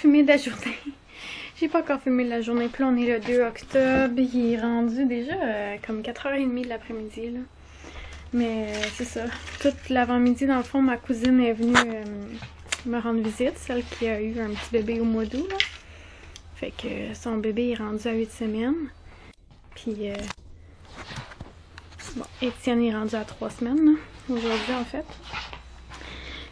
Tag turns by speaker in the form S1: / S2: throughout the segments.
S1: filmé de la journée. J'ai pas encore filmé de la journée. Puis là, on est le 2 octobre. Il est rendu déjà comme 4h30 de l'après-midi, là. Mais c'est ça. Toute l'avant-midi, dans le fond, ma cousine est venue me rendre visite. Celle qui a eu un petit bébé au mois d'août, là. Fait que son bébé est rendu à 8 semaines. Puis, bon, Étienne est rendu à 3 semaines, aujourd'hui, en fait.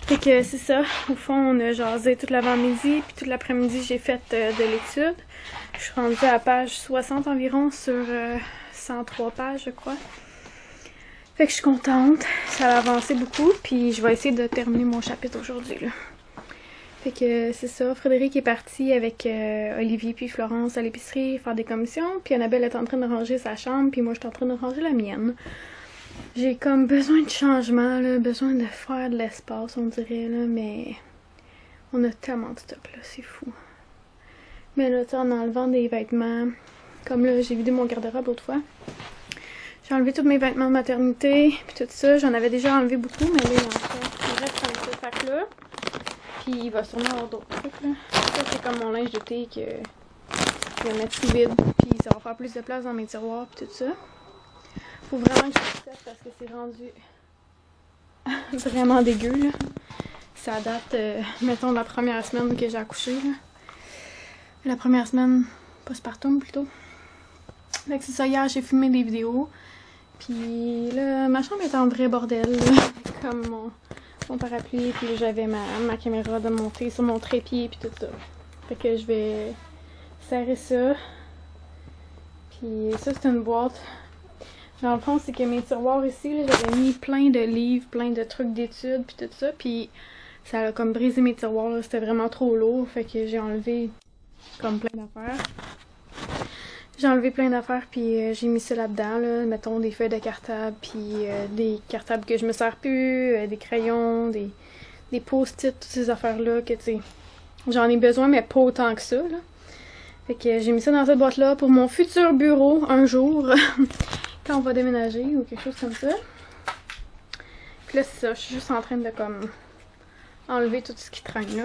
S1: Fait que c'est ça. Au fond, on a jasé toute l'avant-midi, puis toute l'après-midi, j'ai fait de l'étude. Je suis rendue à la page 60 environ sur 103 pages, je crois. Fait que je suis contente. Ça a avancé beaucoup, puis je vais essayer de terminer mon chapitre aujourd'hui, là. Fait que c'est ça. Frédéric est parti avec Olivier puis Florence à l'épicerie faire des commissions, puis Annabelle est en train de ranger sa chambre, puis moi je suis en train de ranger la mienne. J'ai comme besoin de changement, là, besoin de faire de l'espace, on dirait, là, mais on a tellement de stock, là, c'est fou. Mais là, tu sais, en enlevant des vêtements, comme là, j'ai vidé mon garde-robe l'autre fois. J'ai enlevé tous mes vêtements de maternité, puis tout ça. J'en avais déjà enlevé beaucoup, mais là, il reste un petit sac là. Puis il va sûrement avoir d'autres trucs, là. Ça, c'est comme mon linge de thé que je vais mettre tout vide, puis ça va faire plus de place dans mes tiroirs, puis tout ça. Faut vraiment que je le fasse parce que c'est rendu vraiment dégueu, là. Ça date, mettons, de la première semaine que j'ai accouché, là. La première semaine postpartum, plutôt. Fait que c'est ça, hier, j'ai filmé des vidéos. Puis là, ma chambre est en vrai bordel, là. Comme mon parapluie, puis j'avais ma caméra de monter sur mon trépied, puis tout ça. Fait que je vais serrer ça. Puis ça, c'est une boîte. Dans le fond, c'est que mes tiroirs ici, j'avais mis plein de livres, plein de trucs d'études, puis tout ça. Puis ça a comme brisé mes tiroirs, là. C'était vraiment trop lourd. Fait que j'ai enlevé comme plein d'affaires. J'ai enlevé plein d'affaires, puis j'ai mis ça là-dedans, là. Mettons des feuilles de cartable, puis des cartables que je me sers plus, des crayons, des post-it, toutes ces affaires-là que, tu sais, j'en ai besoin, mais pas autant que ça, là. Fait que j'ai mis ça dans cette boîte-là pour mon futur bureau, un jour, quand on va déménager, ou quelque chose comme ça. Puis là, c'est ça, je suis juste en train de, comme, enlever tout ce qui traîne, là.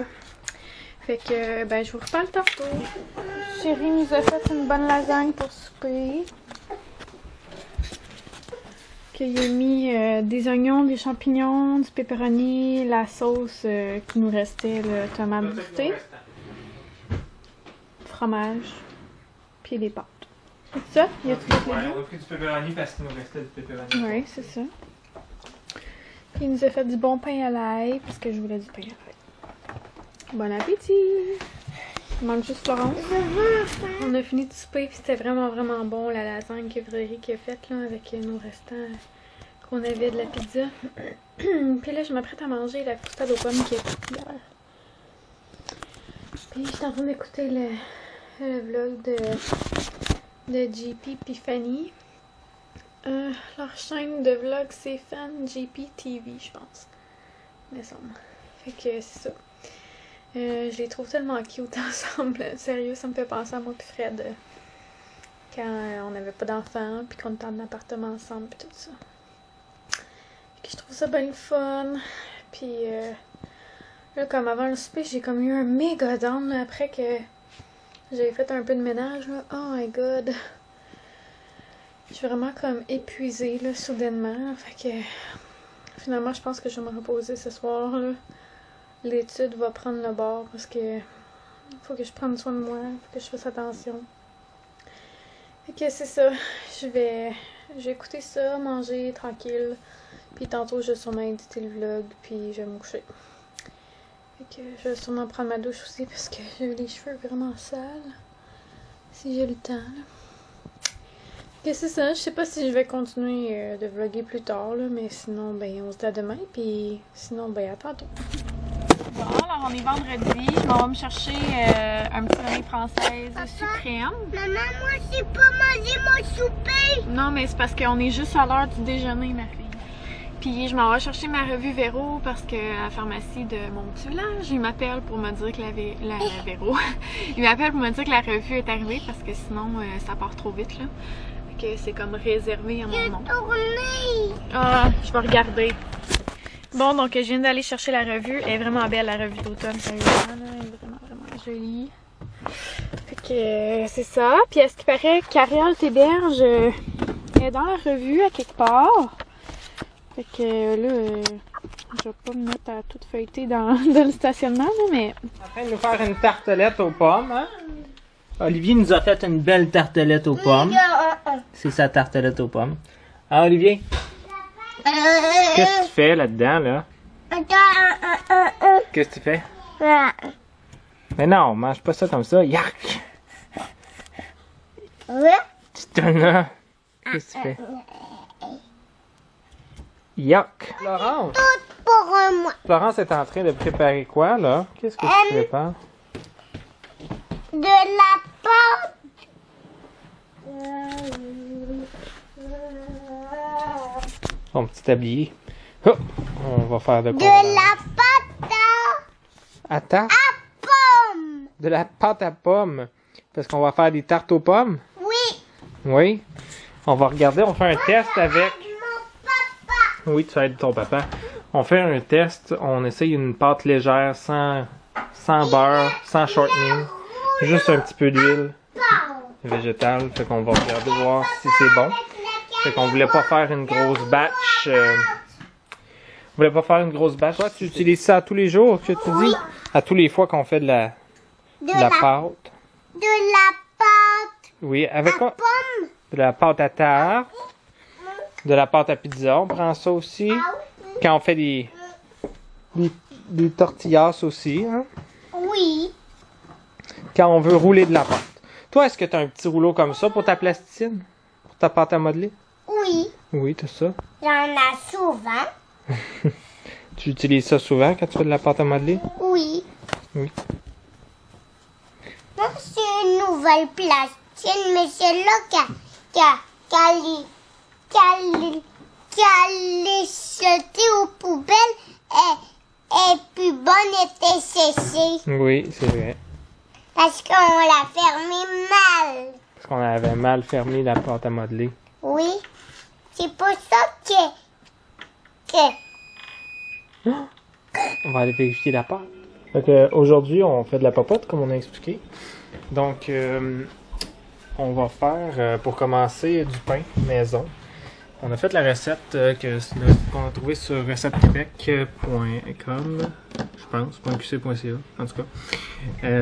S1: Fait que, ben, je vous reparle tantôt. Chérie nous a fait une bonne lasagne pour souper. Qu'il a mis des oignons, des champignons, du pepperoni, la sauce qui nous restait, le tomate boosté, fromage, puis des pâtes. C'est ça? Y a tout
S2: Ouais, on a pris du pepperoni parce qu'il nous restait du pepperoni.
S1: Oui, c'est ça. Puis il nous a fait du bon pain à l'ail parce que je voulais du pain à l'ail. Bon appétit! Il manque juste Florence. On a fini de souper puis c'était vraiment vraiment bon la lasagne que Frédéric a faite là avec nos restants qu'on avait de la pizza. Puis là je m'apprête à manger la croustade aux pommes qui est faite hier. Puis je suis en train d'écouter le vlog de JP puis Fanny. Leur chaîne de vlog c'est Fan JP TV je pense. Mais ça. Fait que c'est ça. Je les trouve tellement cute ensemble. Sérieux, ça me fait penser à moi et Fred. Quand on n'avait pas d'enfants, puis qu'on était en appartement ensemble, puis tout ça. Puis je trouve ça bien le fun. Puis là, comme avant le souper, j'ai comme eu un méga down là, après que j'avais fait un peu de ménage. Là. Oh my god. Je suis vraiment comme épuisée là, soudainement. Fait que finalement, je pense que je vais me reposer ce soir. Là. L'étude va prendre le bord parce que faut que je prenne soin de moi, faut que je fasse attention. Fait que c'est ça, je vais écouter ça, manger tranquille, puis tantôt je vais sûrement éditer le vlog, puis je vais me coucher. Fait que je vais sûrement prendre ma douche aussi parce que j'ai les cheveux vraiment sales, si j'ai le temps. Fait que c'est ça, je sais pas si je vais continuer de vlogger plus tard, là, mais sinon ben on se dit à demain, puis sinon ben à tantôt. Bon, alors on est vendredi, je m'en vais me chercher un petit famille française suprême.
S3: Maman, moi je sais pas manger mon souper.
S1: Non, mais c'est parce qu'on est juste à l'heure du déjeuner, ma fille. Puis je m'en vais chercher ma revue Véro parce que à la pharmacie de mon petit village, il m'appelle pour me dire que la Véro. Il m'appelle pour me dire que la revue est arrivée parce que sinon ça part trop vite là. Fait que c'est comme réservé à mon nom. Ah, je vais regarder. Bon, donc je viens d'aller chercher la revue. Elle est vraiment belle, la revue d'automne, sérieusement. Elle est vraiment, vraiment joli. Fait que c'est ça. Puis à ce qui paraît, Carriole Théberge est dans la revue à quelque part. Fait que là, je vais pas me mettre à tout feuilleter dans le stationnement, là, mais...
S4: En train de nous faire une tartelette aux pommes, hein? Olivier nous a fait une belle tartelette aux pommes. C'est sa tartelette aux pommes. Ah, Olivier? Qu'est-ce que tu fais là-dedans, là? Qu'est-ce que tu fais? Mais non, mange pas ça comme ça. Yark! Tu te là. Qu'est-ce que tu fais? Yuck! Florence!
S3: Pour moi.
S4: Florence est en train de préparer quoi, là? Qu'est-ce que tu prépares?
S3: De la pâte.
S4: Son petit tablier. Oh, on va faire de quoi?
S3: De la pâte
S4: Attends.
S3: à pomme.
S4: De la pâte à pommes. Parce qu'on va faire des tartes aux pommes.
S3: Oui.
S4: Oui. On va regarder, on fait un test avec...
S3: Mon papa.
S4: Oui, tu vas être ton papa. On fait un test, on essaye une pâte légère, sans beurre, sans shortening. Juste un petit peu d'huile végétale. Fait qu'on va regarder voir si c'est bon. Fait qu'on voulait pas faire une grosse batch. On voulait pas faire une grosse batch. Toi, tu utilises ça tous les jours, que tu dis? À tous les fois qu'on fait de la pâte.
S3: De la pâte
S4: Oui, avec quoi?
S3: pomme.
S4: De la pâte à tarte. De la pâte à pizza, on prend ça aussi. Quand on fait des tortillas aussi, hein?
S3: Oui.
S4: Quand on veut rouler de la pâte. Toi, est-ce que tu as un petit rouleau comme ça pour ta plasticine? Pour ta pâte à modeler?
S3: Oui.
S4: Oui, t'as ça.
S3: J'en ai souvent.
S4: Tu utilises ça souvent quand tu fais de la pâte à modeler?
S3: Oui.
S4: Oui.
S3: Non, c'est une nouvelle plastine, mais c'est là qu'elle est jetée aux poubelles et plus bonne était séchée.
S4: Oui, c'est vrai.
S3: Parce qu'on l'a fermée mal.
S4: Parce qu'on avait mal fermé la pâte à modeler.
S3: Oui. C'est pour ça que
S4: On va aller vérifier la pâte. Donc aujourd'hui, on fait de la popote, comme on a expliqué. Donc, on va faire, pour commencer, du pain maison. On a fait la recette qu'on a trouvée sur recettquebec.com, je pense, .qc.ca, en tout cas.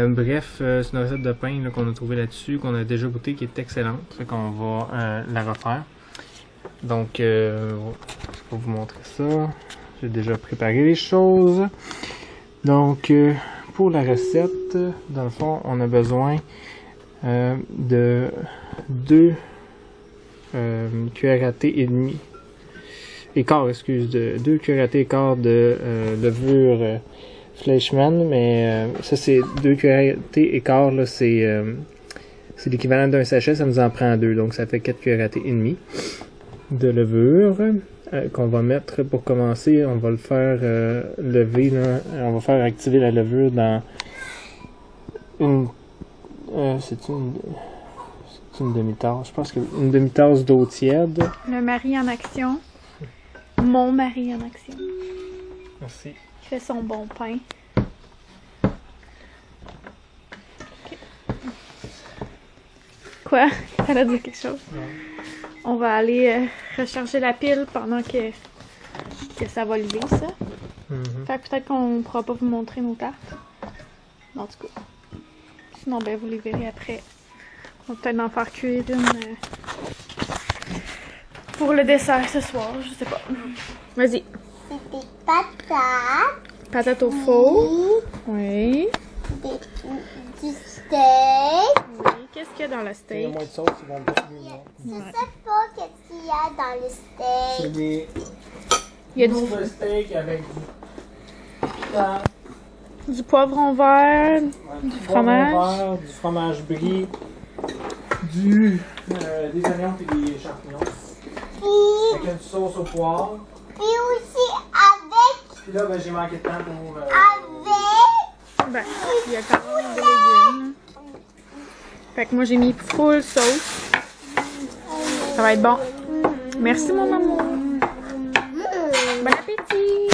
S4: Bref, c'est une recette de pain qu'on a trouvée là-dessus, qu'on a déjà goûté, qui est excellente. Fait qu'on va la refaire. Donc, je vais vous montrer ça. J'ai déjà préparé les choses. Donc, pour la recette, dans le fond, on a besoin de 2 cuillères à thé et demi. De 2 cuillères à thé et quart de levure Fleischmann, mais ça c'est 2 cuillères à thé et quart, là, c'est l'équivalent d'un sachet, ça nous en prend 2, donc ça fait 4 cuillères à thé et demi de levure qu'on va mettre pour commencer. On va le faire lever, là, on va faire activer la levure dans une une demi-tasse. Je pense qu'une demi-tasse d'eau tiède.
S1: Le mari en action. Mon mari en action.
S4: Merci.
S1: Il fait son bon pain. Okay. Quoi? T'allais dire quelque chose?
S4: Non.
S1: On va aller recharger la pile pendant que ça va lever, ça. Fait que peut-être qu'on pourra pas vous montrer nos tartes. En tout cas. Sinon, ben, vous les verrez après. On va peut-être en faire cuire une pour le dessert ce soir, je sais pas. Vas-y.
S3: c'est des patates.
S1: Patates au four. Oui.
S3: Du steak.
S1: Oui. Qu'est-ce qu'il y a dans le
S4: Il y a
S1: steak?
S4: moins de sauce, ils vont beaucoup mieux.
S3: Je sais pas qu'est-ce qu'il y a dans le steak.
S4: C'est des
S1: Il y a
S4: cubes de steak avec
S1: du poivron vert,
S4: du
S1: fromage.
S4: vert, du fromage brie, des oignons et des champignons. Avec une sauce au poivre.
S3: Puis aussi avec.
S4: Puis là, ben, j'ai manqué de temps pour...
S3: Avec.
S1: Ben, il y a quand même des légumes. Fait que moi j'ai mis full sauce. Ça va être bon. Merci mon amour. Bon appétit.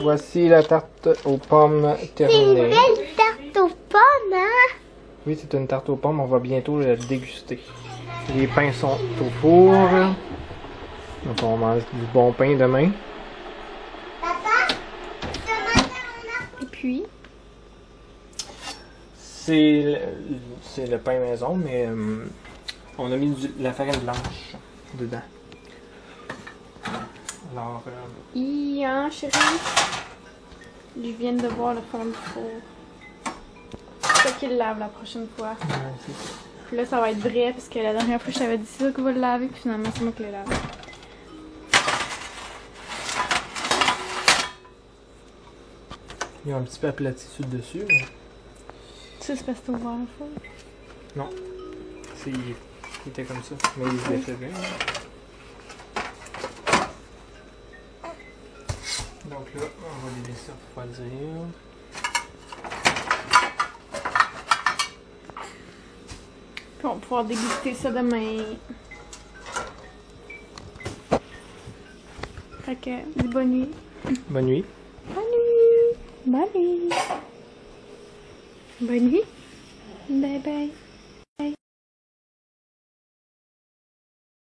S4: Voici la tarte aux pommes
S3: C'est une
S4: terminée.
S3: belle tarte aux
S4: Oui, c'est une tarte aux pommes, on va bientôt la déguster. Les pains sont au four. Donc on mange du bon pain demain.
S3: Papa, ce matin,
S1: Et puis,
S4: C'est le pain maison, mais on a mis la farine blanche dedans. Alors,
S1: hein, chérie? Je viens de voir le fond du four. C'est ça qu'il le lave la prochaine fois. Puis là, ça va être vrai, parce que la dernière fois, je t'avais dit c'est ça qu'on va le laver, puis finalement, c'est moi qui le lave.
S4: il y a un petit peu aplati sur le dessus. Mais...
S1: Ça, c'est parce que t'as ouvert le four.
S4: non, il était comme ça, mais il l'a fait bien. Donc là, on va les laisser refroidir.
S1: Puis on va pouvoir déguster ça demain. Fait que, dis bonne nuit.
S4: Bonne nuit.
S1: Bonne nuit. Bonne nuit. Bonne nuit. Bye bye.